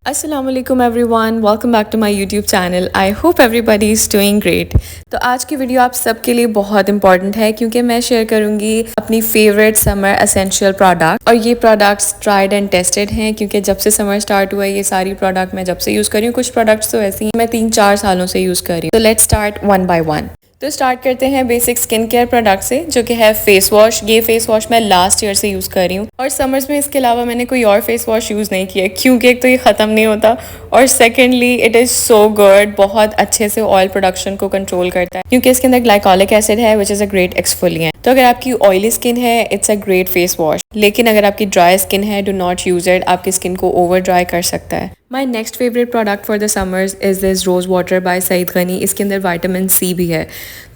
Assalamu alaikum everyone, welcome back to my YouTube channel. I hope everybody is doing great. तो आज की video आप सबके लिए बहुत इंपॉर्टेंट है क्योंकि मैं शेयर करूंगी अपनी फेवरेट समर एसेंशियल प्रोडक्ट, और ये प्रोडक्ट्स ट्राइड एंड टेस्टेड हैं क्योंकि जब से समर स्टार्ट हुआ है ये सारी प्रोडक्ट मैं जब से यूज़ कर रही हूँ। कुछ प्रोडक्ट्स तो ऐसी हैं मैं 3-4 सालों से यूज़ कर रही हूँ। तो let's start one by one. तो स्टार्ट करते हैं बेसिक स्किन केयर प्रोडक्ट से, जो कि है फेस वॉश। ये फेस वॉश मैं लास्ट ईयर से यूज़ कर रही हूँ और समर्स में इसके अलावा मैंने कोई और फेस वॉश यूज़ नहीं किया क्योंकि एक तो ये ख़त्म नहीं होता और secondly it is so good, बहुत अच्छे से ऑयल प्रोडक्शन को कंट्रोल करता है क्योंकि इसके अंदर ग्लाइकोलिक एसिड है which is a great exfoliant. तो अगर आपकी ऑयली स्किन है it's a great face wash, लेकिन अगर आपकी ड्राई स्किन है डू नॉट यूज़ इट, आपकी स्किन को ओवर ड्राई कर सकता है। My next favourite product for the summers is this rose water by Saeed Ghani. इसके अंदर विटामिन सी भी है,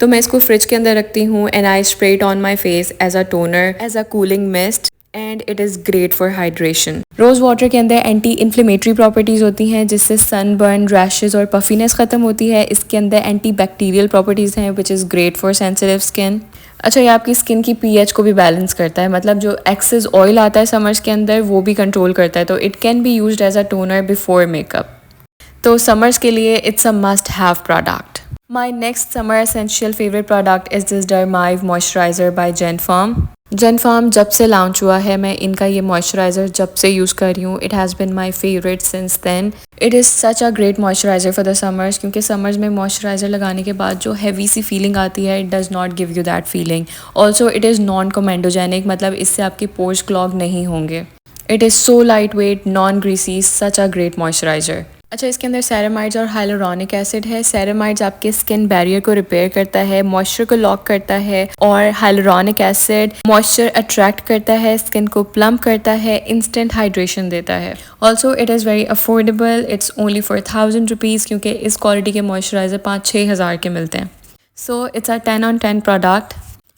तो मैं इसको फ्रिज के अंदर रखती हूँ and I spray it on my face as a toner, as a cooling mist, and it is great for hydration. Rose water के अंदर एंटी इन्फ्लेमेटरी प्रॉपर्टीज़ होती हैं जिससे सनबर्न, रैशेज़ और पफीनेस ख़त्म होती है। इसके अंदर एंटी बैक्टीरियल प्रॉपर्टीज़ हैं which is great for sensitive skin. अच्छा, ये आपकी स्किन की पीएच को भी बैलेंस करता है, मतलब जो एक्सेस ऑयल आता है समर्स के अंदर वो भी कंट्रोल करता है। तो it can be used as a toner before makeup. तो समर्स के लिए it's a must have product. My next summer essential favourite product is this डरमाइव मॉइस्चराइज़र बाय जेनफर्म। जेनफर्म जब से लॉन्च हुआ है मैं इनका ये मॉइस्चराइज़र जब से यूज़ कर रही हूँ। It has been my favourite since then. It is such a great moisturiser for the summers क्योंकि समर्स में मॉइस्चराइज़र लगाने के बाद जो हैवी सी फीलिंग आती है it does not give you that feeling. Also it is non comedogenic, मतलब इससे आपके पोर्स क्लॉग नहीं होंगे। It is so light weight, non greasy, such a great moisturiser. अच्छा, इसके अंदर सेरामाइड्स और हाइलुरोनिक एसिड है। सेरामाइड्स आपके स्किन बैरियर को रिपेयर करता है, मॉइस्चर को लॉक करता है, और हाइलुरोनिक एसिड मॉइस्चर अट्रैक्ट करता है, स्किन को प्लम्प करता है, इंस्टेंट हाइड्रेशन देता है। Also it is very affordable, it's only for 1000 rupees क्योंकि इस क्वालिटी के मॉइस्चराइज़र 5-6 हज़ार के मिलते हैं। So it's a 10 on 10 product.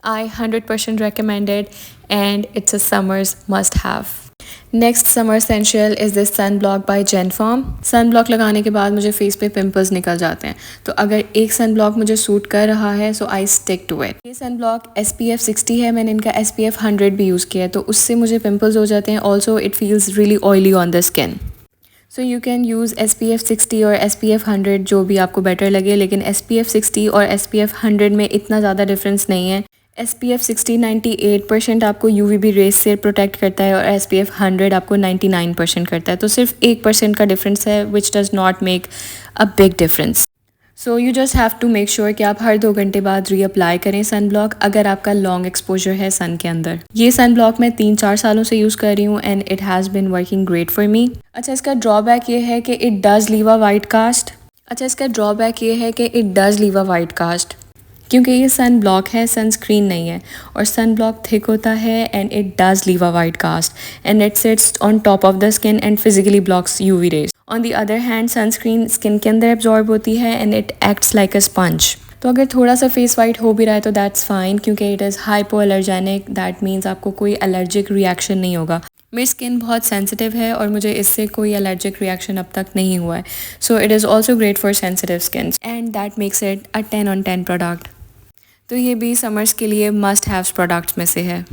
I 100% recommend it and it's a summer's must have. Next summer essential is this sun block by जेनफर्म। Sun block लगाने के बाद मुझे फेस पे पिंपल्स निकल जाते हैं, तो अगर एक सन ब्लॉक मुझे सूट कर रहा है सो आई स्टिक टू इट। ये सन ब्लॉक SPF 60 है, मैंने इनका SPF 100 भी यूज़ किया है, तो उससे मुझे पिंपल्स हो जाते हैं। Also it feels really oily on the skin. So you can use SPF 60 और SPF 100 जो भी आपको बेटर लगे, लेकिन SPF 60 और SPF 100 में इतना ज़्यादा डिफरेंस नहीं है। SPF 60 98% आपको UVB रेस से प्रोटेक्ट करता है और SPF 100 आपको 99% करता है, तो सिर्फ 1% का डिफरेंस है which does not make a big difference. So you just have to make sure कि आप हर 2 घंटे बाद रीअप्लाई करें सन ब्लॉक अगर आपका लॉन्ग एक्सपोजर है सन के अंदर। ये सन ब्लॉक मैं 3-4 सालों से यूज़ कर रही हूँ and it has been working great for me. अच्छा, इसका ड्रॉबैक ये है कि it does leave a white cast. क्योंकि ये सन ब्लॉक है, सनस्क्रीन नहीं है, और सन ब्लॉक थिक होता है and it does leave a white cast and it sits on top of the skin and physically blocks UV rays. On the other hand sunscreen skin के अंदर absorb होती है and it acts like a sponge. तो अगर थोड़ा सा face white हो भी रहा है तो दैट्स फाइन क्योंकि it is hypo allergenic, that means आपको कोई एलर्जिक रिएक्शन नहीं होगा। मेरी स्किन बहुत सेंसिटिव है और मुझे इससे कोई एलर्जिक रिएक्शन अब तक नहीं हुआ है। So it is also great for sensitive skin and that makes it a 10 on 10 product. तो ये भी समर्स के लिए मस्ट हैव्स प्रोडक्ट्स में से है।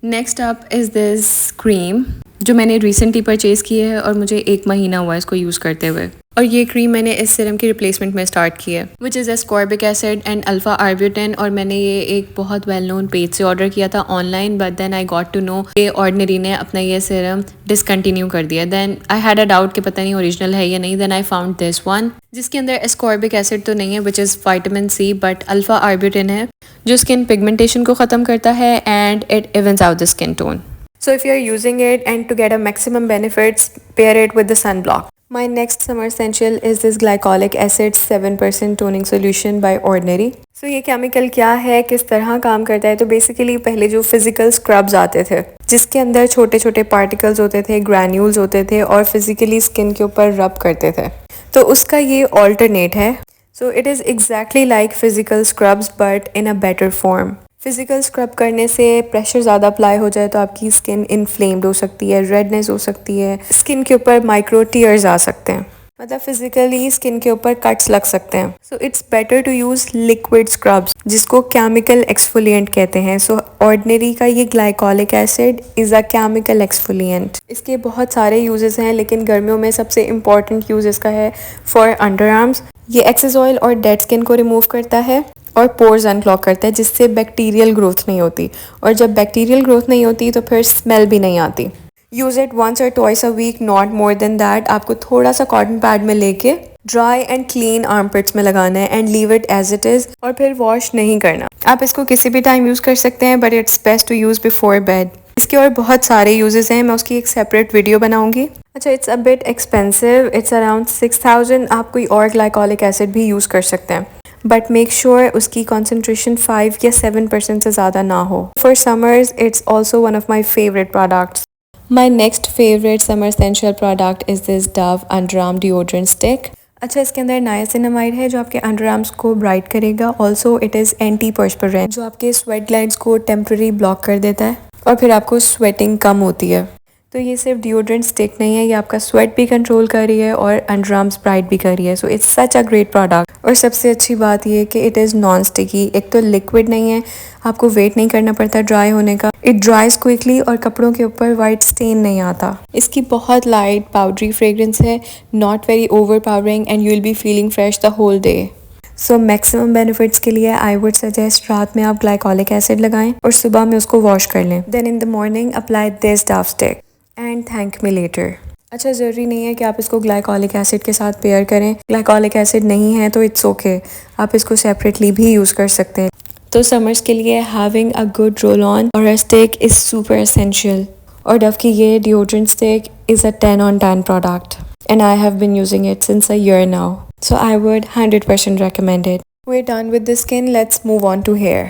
Next up is this cream जो मैंने रिसेंटली परचेज़ की है और मुझे 1 महीना हुआ इसको यूज़ करते हुए, और ये क्रीम मैंने इस सीरम की रिप्लेसमेंट में स्टार्ट की है which is ascorbic acid and alpha arbutin, और मैंने ये एक बहुत वेल नोन पेज से ऑर्डर किया था online, but then I got to know कि ऑर्डिनरी ने अपना ये सीरम डिसकंटिन्यू कर दिया। Then I had a doubt कि पता नहीं ओरिजिनल है या नहीं। Then I found this one जिसके अंदर एस्कॉर्बिक एसिड तो नहीं है which is vitamin C, but alpha आर्ब्यूटेन है जो स्किन पिगमेंटेशन को ख़त्म करता है and it evens out the skin tone. So if you're using it and to get a maximum benefits, pair it with the sunblock. My next summer essential is this glycolic acid 7% toning solution by Ordinary. So ये chemical क्या है, किस तरह काम करता है? तो basically पहले जो फिजिकल स्क्रब्स आते थे जिसके अंदर छोटे छोटे पार्टिकल्स होते थे, ग्रैन्यूल्स होते थे और फिजिकली स्किन के ऊपर रब करते थे, तो उसका ये ऑल्टरनेट है। So it is exactly like physical scrubs but in a better form. Physical scrub करने से प्रेशर ज़्यादा अप्लाई हो जाए तो आपकी स्किन इन्फ्लेम्ड हो सकती है, रेडनेस हो सकती है, स्किन के ऊपर माइक्रो टीयर्स आ सकते हैं। मतलब फिजिकली स्किन के ऊपर कट्स लग सकते हैं। So it's better to use liquid scrubs जिसको केमिकल एक्सफोलिएंट कहते हैं। सो ऑर्डिनरी का ये glycolic acid is a chemical exfoliant. इसके बहुत सारे यूजेस हैं, लेकिन गर्मियों में सबसे इम्पॉर्टेंट यूज इसका है फॉर अंडर आर्म्स। ये एक्सेस ऑयल और डेड स्किन को रिमूव करता है और पोर्स अनक्लॉग करता है, जिससे बैक्टीरियल ग्रोथ नहीं होती, और जब बैक्टीरियल ग्रोथ नहीं होती तो फिर स्मेल भी नहीं आती। यूज़ इट वंस और twice a week, not more than that. आपको थोड़ा सा कॉटन पैड में लेके ड्राई एंड क्लीन आर्मपिट्स में लगाना है and leave it as it is, और फिर वॉश नहीं करना। आप इसको किसी भी टाइम यूज़ कर सकते हैं, but it's best to use before bed. इसके और बहुत सारे यूजेस हैं, मैं उसकी एक सेपरेट वीडियो बनाऊंगी। अच्छा, it's a bit expensive, it's around 6000। आप कोई और ग्लाइकोलिक एसिड भी यूज़ कर सकते हैं, बट मेक श्योर उसकी कॉन्सेंट्रेशन 5 या 7% से ज़्यादा ना हो। For summers it's also one of my favourite products. My next favorite summer essential product is this Dove Underarm Deodorant Stick. अच्छा, इसके अंदर नायासिनामाइड है जो आपके अंडर आर्म्स को ब्राइट करेगा। ऑल्सो इट इज़ एंटी पर्सपिरेंट जो आपके स्वेट ग्लैंड्स को टेम्पररी ब्लॉक कर देता है और फिर आपको स्वेटिंग कम होती है। तो ये सिर्फ डिओड्रेंट स्टिक नहीं है, ये आपका स्वेट भी कंट्रोल कर रही है और अंडर आर्म्स ब्राइट भी कर रही है। So it's such a great product. और सबसे अच्छी बात ये है कि इट इज़ नॉन स्टिकी। एक तो लिक्विड नहीं है, आपको वेट नहीं करना पड़ता ड्राई होने का। इट ड्राइज क्विकली और कपड़ों के ऊपर वाइट स्टेन नहीं आता। इसकी बहुत लाइट पाउडरी फ्रेग्रेंस है, not very overpowering, and you will be feeling fresh the whole day. So maximum benefits के लिए आई वुड सजेस्ट रात में आप ग्लाइकोलिक एसिड लगाएं और सुबह में उसको वॉश कर लें। Then in the morning apply this Dove stick and thank me later. अच्छा, ज़रूरी नहीं है कि आप इसको ग्लाइकोलिक एसिड के साथ पेयर करें। ग्लाइकोलिक एसिड नहीं है तो इट्स ओके, आप इसको सेपरेटली भी यूज़ कर सकते हैं। तो समर्स के लिए having a good roll on और a stick is super essential. और डव की ये deodorant stick is a 10 on 10 product and I have been using it since a year now. So I would 100% recommend it. We're done with the skin, let's move on to hair.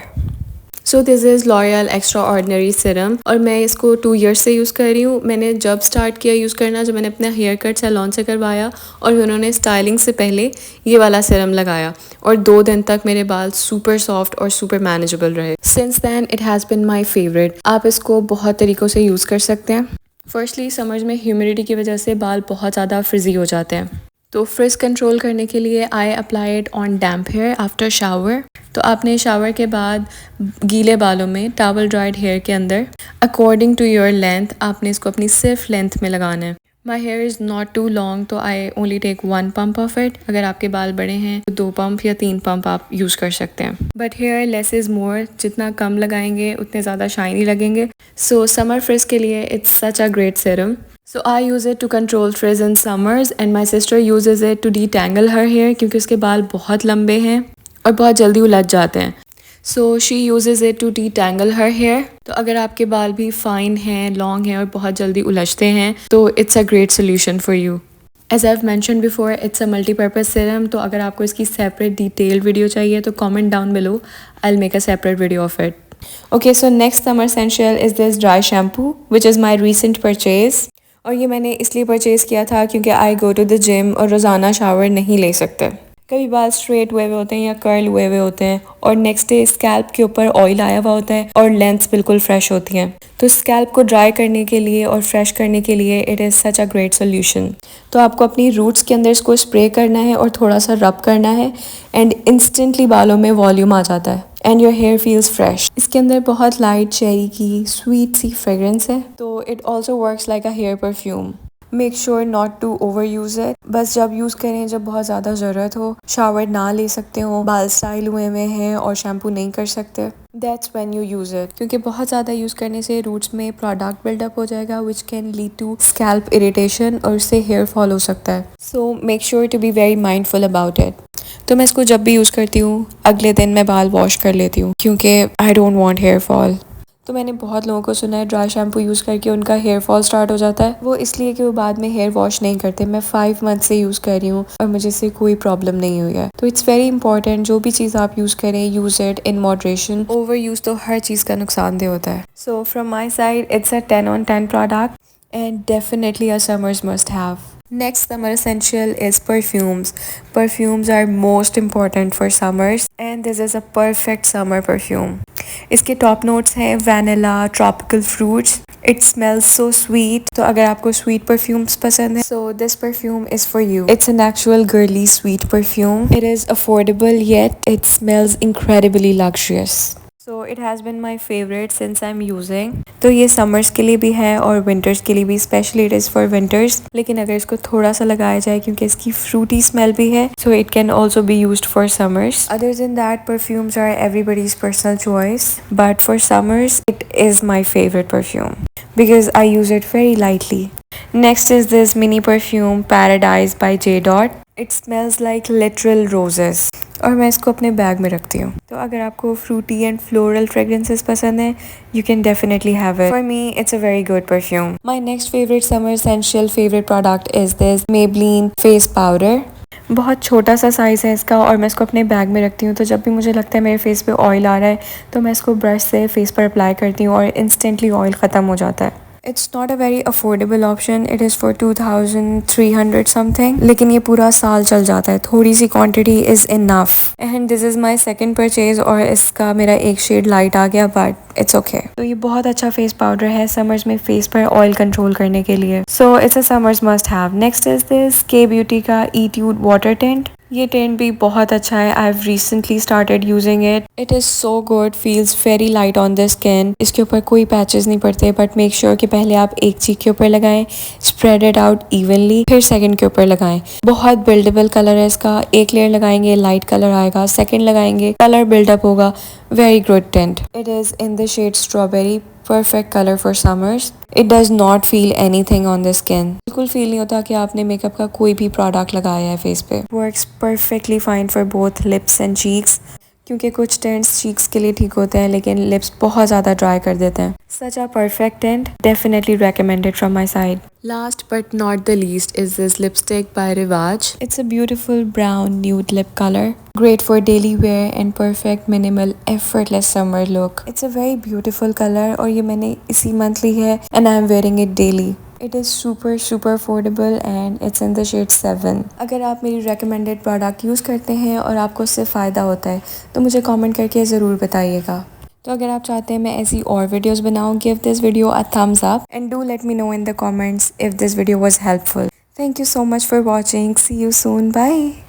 So this is L'Oréal extra ordinary serum और मैं इसको 2 years से use कर रही हूँ। मैंने जब start किया यूज़ करना, जब मैंने अपना हेयर कट सैलून से करवाया और उन्होंने स्टाइलिंग से पहले ये वाला सीरम लगाया, और 2 दिन तक मेरे बाल सुपर सॉफ्ट और सुपर मैनेजेबल रहे। Since then it has been my favourite. आप इसको बहुत तरीक़ों से यूज़ कर सकते हैं। फर्स्टली समर्स में ह्यूमिडिटी की वजह से बाल बहुत ज़्यादा फ्रिजी हो जाते हैं, तो फ्रिज कंट्रोल करने के लिए I apply it on damp hair after shower. तो आपने शावर के बाद गीले बालों में टॉवल ड्राइड हेयर के अंदर अकॉर्डिंग टू योर लेंथ आपने इसको अपनी सिर्फ लेंथ में लगाना है। My hair is not too long, तो I only take 1 pump of it. अगर आपके बाल बड़े हैं तो 2 pump या 3 pump आप यूज़ कर सकते हैं। But here less is more, जितना कम लगाएंगे उतने ज़्यादा शाइनी लगेंगे। सो समर फ्रिज के लिए it's such a great serum. So I use it to control frizz in summers and my sister uses it to detangle her hair क्योंकि उसके बाल बहुत लंबे हैं और बहुत जल्दी उलझ जाते हैं। So she uses it to detangle her hair। तो अगर आपके बाल भी फाइन हैं, लॉन्ग हैं और बहुत जल्दी उलझते हैं तो it's a great solution for you। As I've mentioned before, it's a multi-purpose serum। तो अगर आपको इसकी separate detailed video चाहिए तो comment down below, I'll make a separate video of it। Okay, so next summer essential is this dry shampoo which is my recent purchase। और ये मैंने इसलिए परचेज़ किया था क्योंकि आई गो टू द जिम और रोज़ाना शावर नहीं ले सकते। कभी बाल स्ट्रेट हुए हुए होते हैं या कर्ल हुए हुए होते हैं और नेक्स्ट डे स्कैल्प के ऊपर ऑयल आया हुआ होता है और लेंथ्स बिल्कुल फ्रेश होती हैं। तो स्कैल्प को ड्राई करने के लिए और फ्रेश करने के लिए it is such a great solution. तो आपको अपनी रूट्स के अंदर इसको स्प्रे करना है और थोड़ा सा रब करना है एंड इंस्टेंटली बालों में वॉल्यूम आ जाता है and your hair feels fresh. इसके अंदर बहुत लाइट चेरी की स्वीट सी फ्रेग्रेंस है, तो it also works like a hair perfume. Make sure not to over use it. बस जब यूज़ करें जब बहुत ज़्यादा ज़रूरत हो, शावर ना ले सकते हो, बाल स्टाइल हुए हैं और शैम्पू नहीं कर सकते, that's when you use it. क्योंकि बहुत ज़्यादा यूज़ करने से रूट्स में प्रोडक्ट बिल्डअप हो जाएगा which can lead to scalp irritation और उससे हेयर फॉल हो सकता है। So make sure to be very mindful about it. तो मैं इसको जब भी यूज़ करती हूँ अगले दिन मैं बाल वॉश कर लेती हूँ क्योंकि I don't want hair fall. तो मैंने बहुत लोगों को सुना है ड्राई शैम्पू यूज़ करके उनका हेयर फॉल स्टार्ट हो जाता है, वो इसलिए कि वो बाद में हेयर वॉश नहीं करते। मैं 5 मंथ से यूज़ कर रही हूँ और मुझे इससे कोई प्रॉब्लम नहीं हुई है। तो इट्स वेरी इंपॉर्टेंट, जो भी चीज़ आप यूज़ करें use it in moderation. Over use तो हर चीज़ का नुकसानदेह होता है। So from my side it's a 10 on 10 product and definitely a summer's must have. Next summer essential is perfumes. Perfumes are most important for summers and this is a perfect summer perfume. इसके top notes हैं vanilla, tropical fruits it smells so sweet. तो अगर आपको sweet perfumes पसंद है, so this perfume is for you. It's an actual girly sweet perfume. It is affordable yet it smells incredibly luxurious. So it has been my favourite since I am using. तो ये summers के लिए भी है और winters के लिए भी, specially it is for winters. लेकिन अगर इसको थोड़ा सा लगाया जाए, क्योंकि इसकी फ्रूटी स्मेल भी है, so it can also be used for summers. Other than that, perfumes are everybody's personal choice, but for summers it is my favourite perfume because I use it very lightly. Next is this mini perfume Paradise by J Dot. It smells like literal roses. और मैं इसको अपने bag में रखती हूँ। तो अगर आपको फ्रूटी एंड फ्लोरल फ्रेग्रेंसेस पसंद है, you can definitely have it. For me it's a very good perfume. My next favourite summer essential favourite product is this Maybelline face powder. बहुत छोटा सा साइज़ है इसका और मैं इसको अपने बैग में रखती हूँ। तो जब भी मुझे लगता है मेरे फेस पे ऑयल आ रहा है, तो मैं इसको ब्रश से फेस पर अप्लाई करती हूँ और इंस्टेंटली ऑयल ख़त्म हो जाता है। It's not a very affordable option, it is for 2300 something, लेकिन ये पूरा साल चल जाता है। थोड़ी सी quantity is enough. And this is my second purchase और इसका मेरा एक शेड लाइट आ गया, बट इट्स ओके। तो ये बहुत अच्छा फेस पाउडर है समर्स में फेस पर ऑयल कंट्रोल करने के लिए। सो it's a summers must have. Next is this के ब्यूटी का ईट्यूड वाटर टेंट। ये टेंट भी बहुत अच्छा है। I have recently started using it. It is so good, feels very light on the skin. इसके ऊपर कोई पैचेस नहीं पड़ते, बट मेक श्योर कि पहले आप एक चीक के ऊपर लगाएं, स्प्रेड इट आउट इवनली, फिर सेकंड के ऊपर लगाएं। बहुत बिल्डेबल कलर है इसका। एक लेयर लगाएंगे लाइट कलर आएगा, सेकंड लगाएंगे कलर बिल्डअप होगा। Very good tint. It is in the shade strawberry, perfect color for summers. It does not feel anything on the skin. बिल्कुल फील नहीं होता कि आपने मेकअप का कोई भी प्रोडक्ट लगाया है फेस पे। Works perfectly fine for both lips and cheeks. क्योंकि कुछ टेंट्स चीक्स के लिए ठीक होते हैं, लेकिन लिप्स बहुत ज़्यादा ड्राई कर देते हैं। Such a perfect tint. Definitely recommended from my side. Last but not the least is this lipstick by Rivage. It's a beautiful brown nude lip color. Great for daily wear and perfect minimal effortless summer look. It's a very beautiful color और ये मैंने इसी month ली है and I am wearing it daily. It is super affordable and it's in the shade 7. अगर आप मेरी recommended product use करते हैं और आपको उससे फ़ायदा होता है, तो मुझे कमेंट करके ज़रूर बताइएगा। तो अगर आप चाहते हैं मैं ऐसी और वीडियोस बनाऊं, give this video a thumbs up and do let me know in the comments if this video was helpful. Thank you so much for watching. See you soon. Bye.